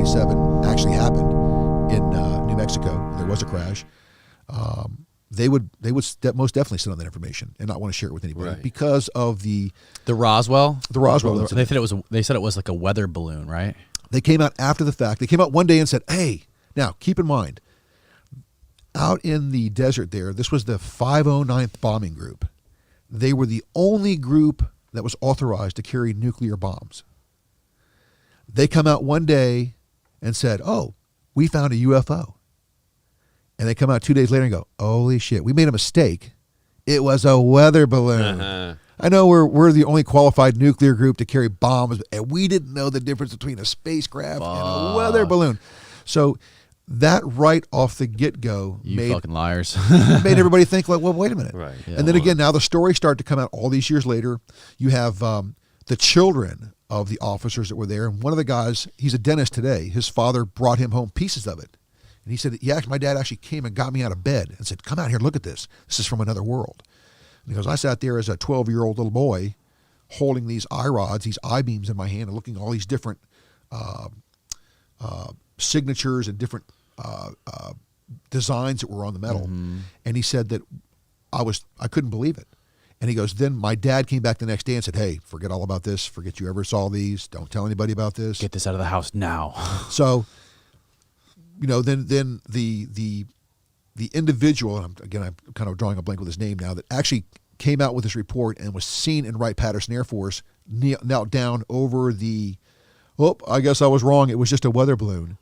27 actually happened in New Mexico, there was a crash, they would most definitely sit on that information and not want to share it with anybody because of the Roswell. The Roswell incident. They said it was like a weather balloon, right? They came out after the fact. They came out one day and said, "Hey, now keep in mind, out in the desert there, this was the 509th Bombing Group. They were the only group that was authorized to carry nuclear bombs. They come out one day and said, "Oh, we found a UFO." And they come out 2 days later and go, "Holy shit, we made a mistake. It was a weather balloon." Uh-huh. I know we're the only qualified nuclear group to carry bombs, and we didn't know the difference between a spacecraft and a weather balloon. So that right off the get-go made fucking liars. made everybody think, like, well, wait a minute. Right. Yeah. And then again, now the stories start to come out all these years later. You have the children of the officers that were there, and one of the guys, he's a dentist today. His father brought him home pieces of it. And he said, my dad actually came and got me out of bed and said, "Come out here, look at this. This is from another world." And he goes, "I sat there as a 12-year-old little boy holding these eye rods, these eye beams in my hand and looking at all these different signatures and different designs that were on the metal." Mm-hmm. And he said that I couldn't believe it. And he goes, then my dad came back the next day and said, "Hey, forget all about this. Forget you ever saw these. Don't tell anybody about this. Get this out of the house now." So, then the individual, and I'm kind of drawing a blank with his name now, that actually came out with this report and was seen in Wright-Patterson Air Force, knelt down over I guess I was wrong. It was just a weather balloon.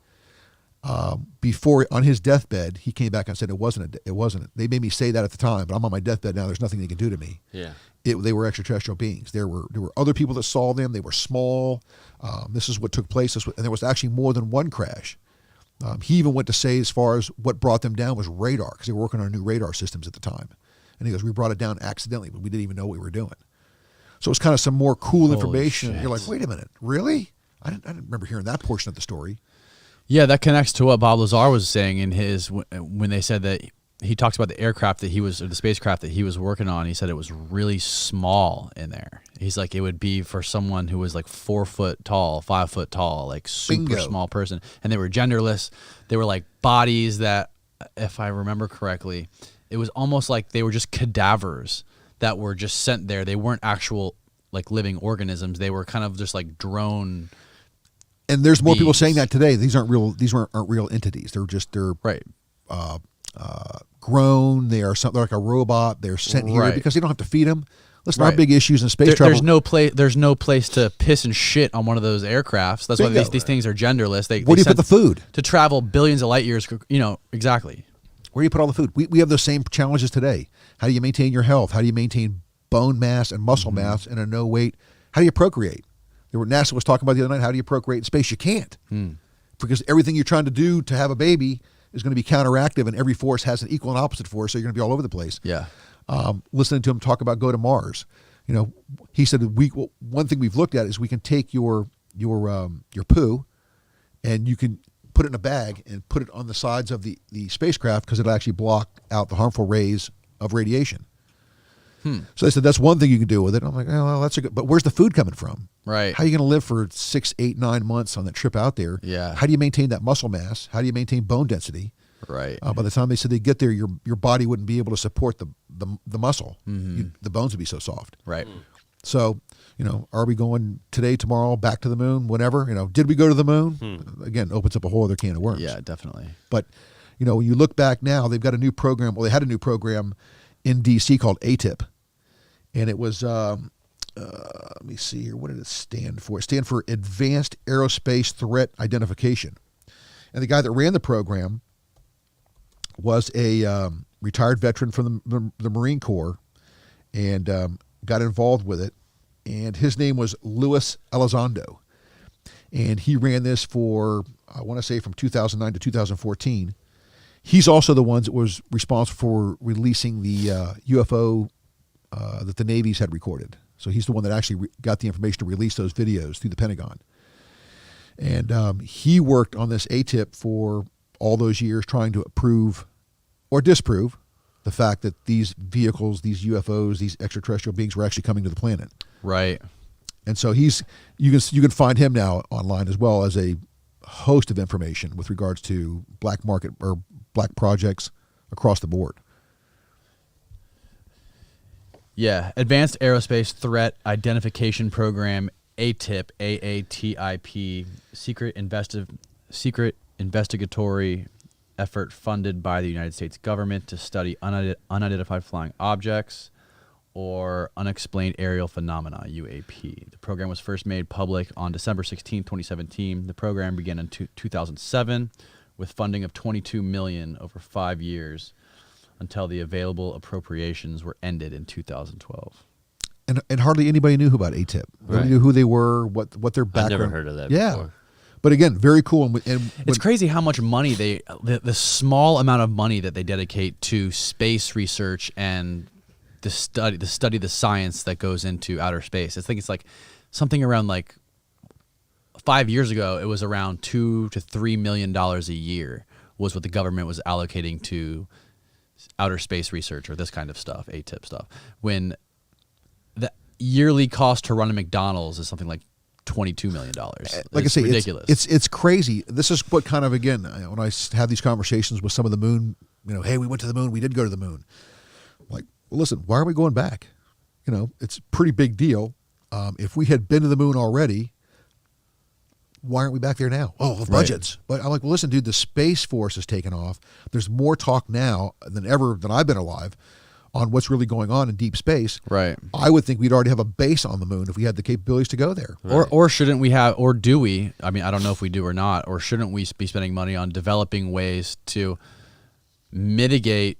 Before, on his deathbed, he came back and said, it wasn't. They made me say that at the time, but I'm on my deathbed now. There's nothing they can do to me. Yeah. They were extraterrestrial beings. There were other people that saw them. They were small. This is what took place. And there was actually more than one crash. He even went to say, as far as what brought them down was radar, because they were working on new radar systems at the time. And he goes, "We brought it down accidentally, but we didn't even know what we were doing." So it's kind of some more cool information. You're like, wait a minute, really? I didn't remember hearing that portion of the story. Yeah, that connects to what Bob Lazar was saying in his, when they said that he talks about the aircraft that or the spacecraft that he was working on. He said it was really small in there. He's like, it would be for someone who was like 4 foot tall, 5 foot tall, like super small person. And they were genderless. They were like bodies that, if I remember correctly, it was almost like they were just cadavers that were just sent there. They weren't actual like living organisms. They were kind of just like drone. And there's more people saying that today. These aren't real entities. They're right. Grown. They're like a robot. They're sent here because they don't have to feed them. Listen, our big issues in space travel. There's no place to piss and shit on one of those aircrafts. That's why these things are genderless. Where do you put the food? To travel billions of light years, exactly. Where do you put all the food? We have those same challenges today. How do you maintain your health? How do you maintain bone mass and muscle mass in a no weight? How do you procreate? NASA was talking about the other night, how do you procreate in space? You can't. Because everything you're trying to do to have a baby is going to be counteractive, and every force has an equal and opposite force, so you're going to be all over the place. Yeah. Listening to him talk about go to Mars, he said one thing we've looked at is we can take your poo, and you can put it in a bag and put it on the sides of the spacecraft because it'll actually block out the harmful rays of radiation. So they said that's one thing you can do with it. I'm like, oh, well, that's but where's the food coming from? Right. How are you going to live for 6, 8, 9 months on that trip out there? Yeah. How do you maintain that muscle mass? How do you maintain bone density? Right. By the time they said they get there, your body wouldn't be able to support the muscle. The bones would be so soft. Right. So, are we going today, tomorrow, back to the moon, whenever? Did we go to the moon? Again, opens up a whole other can of worms. Yeah, definitely. But, when you look back now, they've got a new program. Well, they had a new program in D.C. called AATIP. And it was, let me see here, what did it stand for? It stand for Advanced Aerospace Threat Identification. And the guy that ran the program was a retired veteran from the Marine Corps and got involved with it. And his name was Luis Elizondo. And he ran this for, I want to say, from 2009 to 2014. He's also the one that was responsible for releasing the UFO that the Navies had recorded. So he's the one that actually got the information to release those videos through the Pentagon. And he worked on this AATIP for all those years trying to prove or disprove the fact that these vehicles, these UFOs, these extraterrestrial beings were actually coming to the planet. Right. And so you can find him now online as well as a host of information with regards to black market or black projects across the board. Yeah, Advanced Aerospace Threat Identification Program, AATIP, AATIP, secret investigatory effort funded by the United States government to study unidentified flying objects or unexplained aerial phenomena, UAP. The program was first made public on December 16, 2017. The program began in 2007 with funding of $22 million over 5 years until the available appropriations were ended in 2012. And hardly anybody knew about AATIP. Nobody knew who they were, what their background. I've never heard of that before. But again, very cool. And it's crazy how much money the small amount of money that they dedicate to space research and the science that goes into outer space. I think it's like something around like 5 years ago, it was around $2 to $3 million a year was what the government was allocating to outer space research or this kind of stuff, AATIP stuff. When the yearly cost to run a McDonald's is something like $22 million. Like I say, ridiculous. It's crazy. This is what kind of, again, when I have these conversations with some of the moon, hey, we went to the moon, we did go to the moon. I'm like, well, listen, why are we going back? It's a pretty big deal. If we had been to the moon already, why aren't we back there now? Oh, the budgets. Right. But I'm like, well, listen, dude, the Space Force has taken off. There's more talk now than I've been alive on what's really going on in deep space. Right. I would think we'd already have a base on the moon if we had the capabilities to go there. Right. Or shouldn't we have, or do we, I mean, I don't know if we do or not, or shouldn't we be spending money on developing ways to mitigate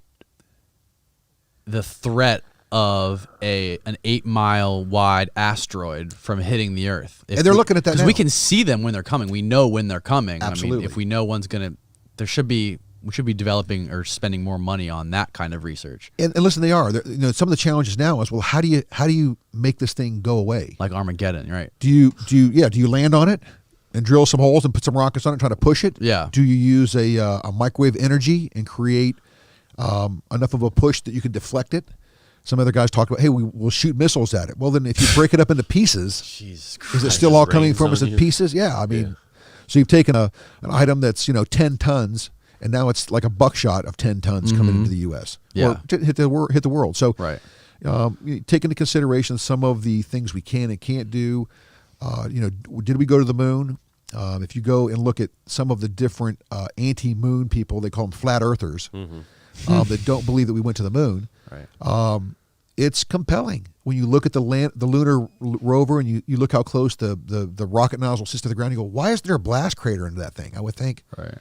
the threat of an 8-mile wide asteroid from hitting the Earth? And they're looking at that now. Because we can see them when they're coming. We know when they're coming. Absolutely. I mean, if we know one's going to, we should be developing or spending more money on that kind of research. And listen, they are. Some of the challenges now is, well, how do you make this thing go away? Like Armageddon, right? Do you land on it and drill some holes and put some rockets on it and try to push it? Yeah. Do you use a microwave energy and create enough of a push that you can deflect it? Some other guys talk about, hey, we'll shoot missiles at it. Well, then if you break it up into pieces, Jesus Christ, is it still all coming from us in pieces? Yeah, I mean, so you've taken an item that's 10 tons, and now it's like a buckshot of 10 tons coming into the U.S. or to hit the world. So, you take into consideration some of the things we can and can't do. Did we go to the moon? If you go and look at some of the different anti-moon people, they call them flat earthers, that don't believe that we went to the moon. Right. It's compelling when you look at the lunar rover and you look how close the rocket nozzle sits to the ground. You go, why isn't there a blast crater into that thing? I would think, right.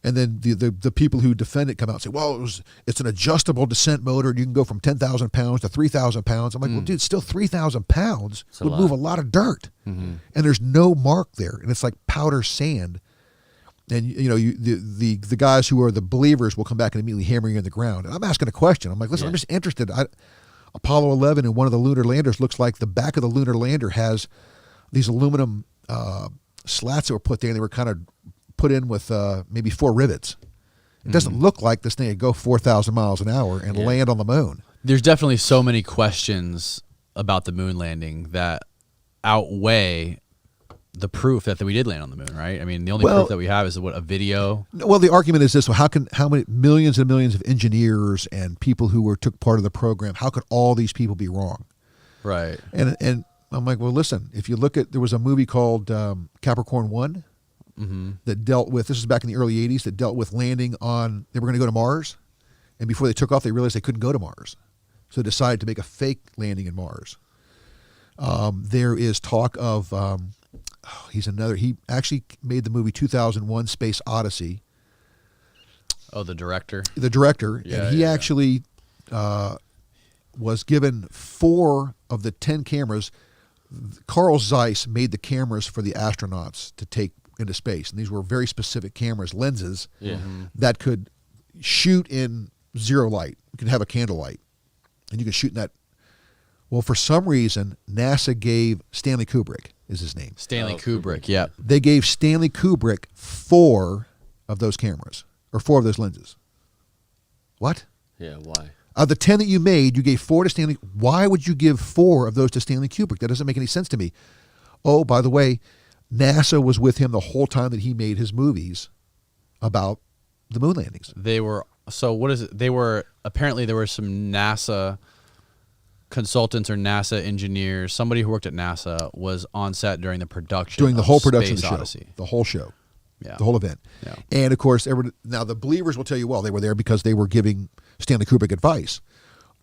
And then the people who defend it come out and say, well, it's an adjustable descent motor and you can go from 10,000 pounds to 3,000 pounds. I'm like, well, dude, still 3,000 pounds would move a lot of dirt, and there's no mark there, and it's like powder sand. And the guys who are the believers will come back and immediately hammer you in the ground. And I'm asking a question. I'm like, listen, I'm just interested. Apollo 11 and one of the lunar landers looks like the back of the lunar lander has these aluminum slats that were put there, and they were kind of put in with maybe 4 rivets. It doesn't look like this thing would go 4,000 miles an hour and land on the moon. There's definitely so many questions about the moon landing that outweigh the proof that we did land on the moon, right? I mean, the only proof that we have is a video. Well, the argument is this: how many millions and millions of engineers and people who took part of the program? How could all these people be wrong? Right. And I'm like, well, listen. If you look at, there was a movie called Capricorn 1 that dealt with, this is back in the early '80s, that dealt with landing on. They were going to go to Mars, and before they took off, they realized they couldn't go to Mars, so they decided to make a fake landing in Mars. There is talk of. He actually made the movie 2001 Space Odyssey. Oh, the director? The director. Yeah, and he actually was given 4 of the 10 cameras. Carl Zeiss made the cameras for the astronauts to take into space. And these were very specific cameras, lenses, that could shoot in zero light. You could have a candlelight. And you could shoot in that. Well, for some reason, NASA gave Stanley Kubrick, is his name. Stanley Kubrick, yeah. They gave Stanley Kubrick 4 of those cameras, or 4 of those lenses. What? Yeah, why? Of the 10 that you made, you gave 4 to Stanley. Why would you give 4 of those to Stanley Kubrick? That doesn't make any sense to me. Oh, by the way, NASA was with him the whole time that he made his movies about the moon landings. They were, so what is it? They were, apparently there were some NASA consultants or NASA engineers, somebody who worked at NASA was on set during the production During the of whole production Space of the Odyssey. show. The whole show. Yeah. The whole event. Yeah. And of course, now the believers will tell you, well, they were there because they were giving Stanley Kubrick advice.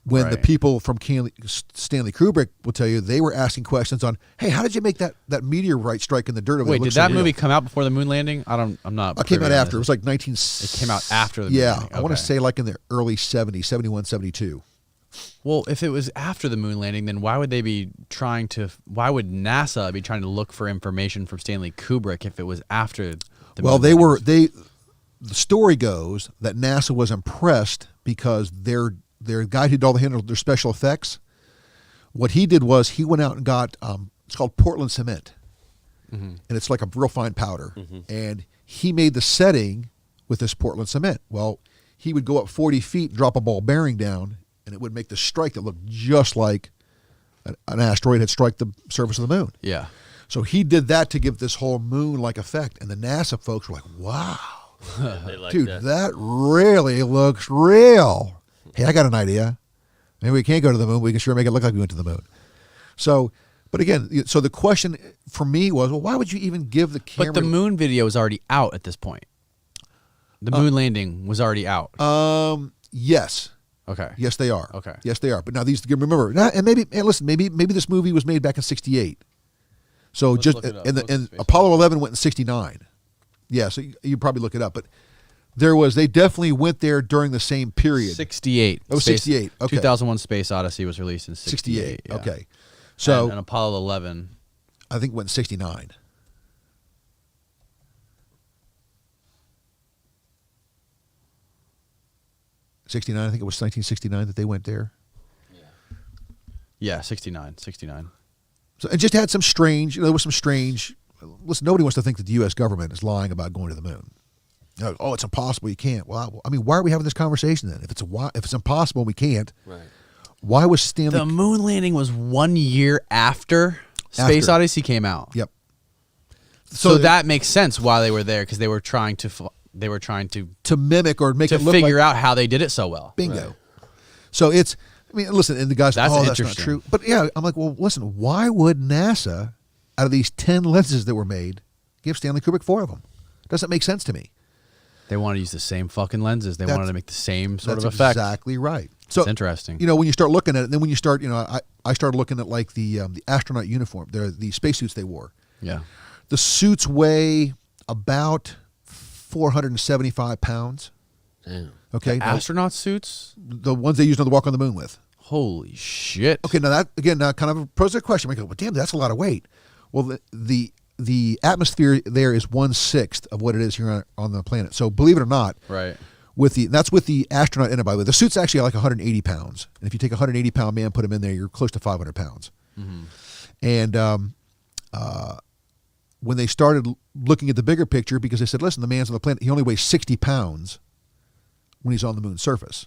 When the Right. people from Stanley Kubrick will tell you, they were asking questions on, hey, how did you make that meteorite strike in the dirt? Wait, did that movie come out before the moon landing? I'm not. It came out privy to after. It this. was like 19... It came out after the moon Yeah, landing. I want to Okay. say like in the early 70s, 71, 72. Well, if it was after the moon landing, then why would why would NASA be trying to look for information from Stanley Kubrick if it was after the Well, moon landing? the story goes that NASA was impressed because their guy who did all their special effects, what he did was he went out and got, it's called Portland cement. And it's like a real fine powder. And he made the setting with this Portland cement. Well, he would go up 40 feet, drop a ball bearing down, and it would make the strike that looked just like an asteroid had struck the surface of the moon. Yeah. So he did that to give this whole moon-like effect. And the NASA folks were like, wow, They like dude, that. that really looks real. Hey, I got an idea. Maybe we can't go to the moon. We can sure make it look like we went to the moon. So, but again, so the question for me was, well, why would you even give the camera? But the moon video was already out at this point. The moon landing was already out. Yes. Okay. Yes, they are. Okay. Yes, they are. But now these, remember, and listen, maybe this movie was made back in '68. So Let's just look it up. and Look at Space Apollo 11 went in '69. Yeah, so you probably look it up, but they definitely went there during the same period. 68. That was 68. Okay. 2001 Space Odyssey was released in 68. Yeah. Okay. So and Apollo 11. I think it went in '69. '69. I think it was 1969 that they went there. Yeah, 69. So it just had some strange. There was some strange. Listen, nobody wants to think that the U.S. government is lying about going to the moon. Oh, it's impossible. You can't. Well, I mean, why are we having this conversation then? If it's impossible, and we can't. Right. Why was Stanley? The moon landing was 1 year after Space Odyssey came out. Yep. So that makes sense why they were there, because they were trying to to mimic or make it look figure like, out how they did it so well. bingo. Right. So it's. I mean, listen, and the guys. That's that's not interesting. true. But yeah, I'm like, well, listen. Why would NASA, out of these 10 lenses that were made, give Stanley Kubrick 4 of them? Doesn't make sense to me. They wanted to use the same fucking lenses. They That's- wanted to make the same sort of That's effect. exactly right. So It's interesting. You know, when you start looking at it, then when you start, I started looking at like the astronaut uniform, the spacesuits they wore. Yeah. The suits weigh about 475 pounds. Damn. Okay, now, Astronaut suits? the ones they used on the walk on the moon with. Holy shit. Okay, now that again, now kind of poses a question. I go, well, damn, that's a lot of weight. Well, the atmosphere there is 1/6 of what it is here on the planet. So believe it or not, Right. that's with the astronaut in it. By the way, the suit's actually like 180 pounds, and if you take a 180-pound man, put him in there, you're close to 500 pounds. And when they started looking at the bigger picture, because they said, listen, the man's on the planet, he only weighs 60 pounds when he's on the moon's surface.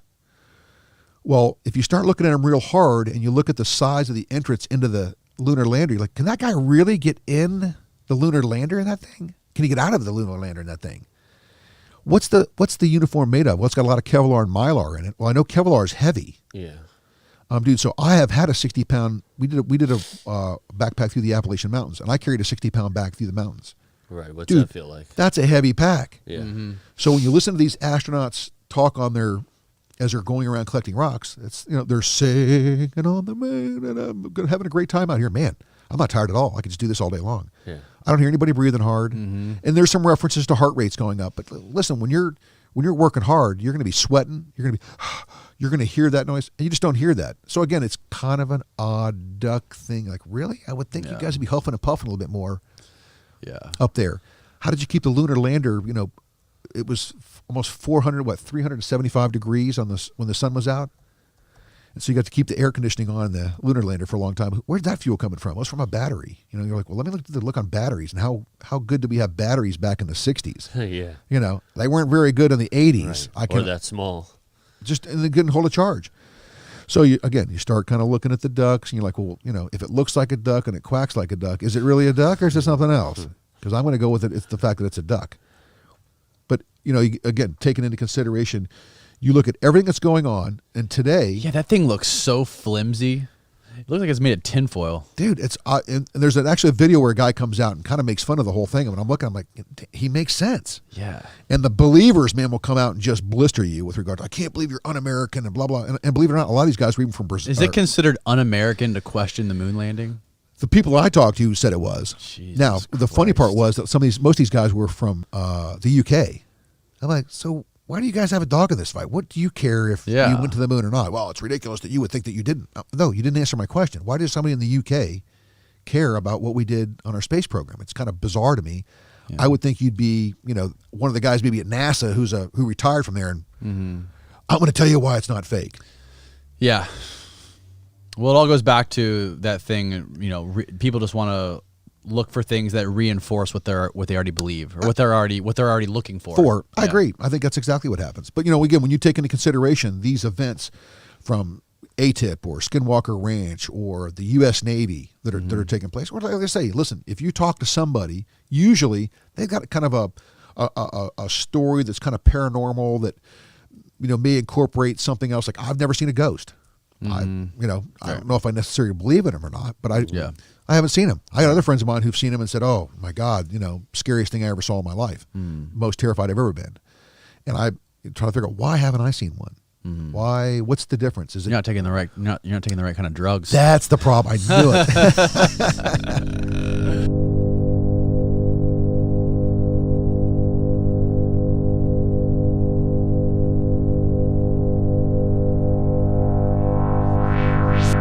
Well, if you start looking at him real hard and you look at the size of the entrance into the lunar lander, you're like, can that guy really get in the lunar lander in that thing? Can he get out of the lunar lander in that thing? What's the uniform made of? Well, it's got a lot of Kevlar and Mylar in it. Well, I know Kevlar is heavy. Yeah. Dude, so I have had a 60-pound, we did a backpack through the Appalachian Mountains, and I carried a 60-pound bag through the mountains. Right. What's Dude, that feel like? That's a heavy pack. Yeah. So when you listen to these astronauts talk as they're going around collecting rocks, it's, they're singing on the moon, and I'm having a great time out here. Man, I'm not tired at all. I can just do this all day long. Yeah. I don't hear anybody breathing hard. And there's some references to heart rates going up. But listen, when you're working hard, you're going to be sweating. You're going to hear that noise, and you just don't hear that. So again, it's kind of an odd duck thing. Like, really? I would think you guys would be huffing and puffing a little bit more up there. How did you keep the lunar lander, it was almost 375 degrees when the sun was out? And so you got to keep the air conditioning on the lunar lander for a long time. Where's that fuel coming from? It was from a battery. You're like, well, let me look on batteries, and how good did we have batteries back in the 60s? Yeah. They weren't very good in the 80s. Right. Or that small. And they couldn't hold a charge. So you start kind of looking at the ducks, and you're like, well, if it looks like a duck and it quacks like a duck, is it really a duck or is it something else? because I'm going to go with it. It's the fact that it's a duck. But, again, taking into consideration, you look at everything that's going on, and today... Yeah, that thing looks so flimsy. It looks like it's made of tinfoil. Dude, it's and there's actually a video where a guy comes out and kind of makes fun of the whole thing. And I'm looking, I'm like, he makes sense. Yeah. And the believers, man, will come out and just blister you with regard to, I can't believe you're un-American and blah, blah. And believe it or not, a lot of these guys were even from Brazil. Is it considered un-American to question the moon landing? The people that I talked to said it was. Jesus now, the funny part was that most of these guys were from the UK. I'm like, so why do you guys have a dog in this fight? What do you care if you went to the moon or not? Well, it's ridiculous that you would think that you didn't. No, you didn't answer my question. Why does somebody in the UK care about what we did on our space program? It's kind of bizarre to me. Yeah. I would think you'd be, one of the guys maybe at NASA who retired from there, and I'm going to tell you why it's not fake. Yeah. Well, it all goes back to that thing. People just want to look for things that reinforce what they already believe, or what they're already looking for. I agree. I think that's exactly what happens. But again, when you take into consideration these events from AATIP or Skinwalker Ranch or the U.S. Navy that are taking place, or like I say, listen, if you talk to somebody, usually they've got kind of a story that's kind of paranormal that may incorporate something else. Like, I've never seen a ghost. I don't know if I necessarily believe in them or not, but I haven't seen him. I got other friends of mine who've seen him and said, "Oh my God, scariest thing I ever saw in my life, most terrified I've ever been." And I try to figure out, why haven't I seen one? Why? What's the difference? Is it you're not taking the right kind of drugs? That's the problem. I knew it.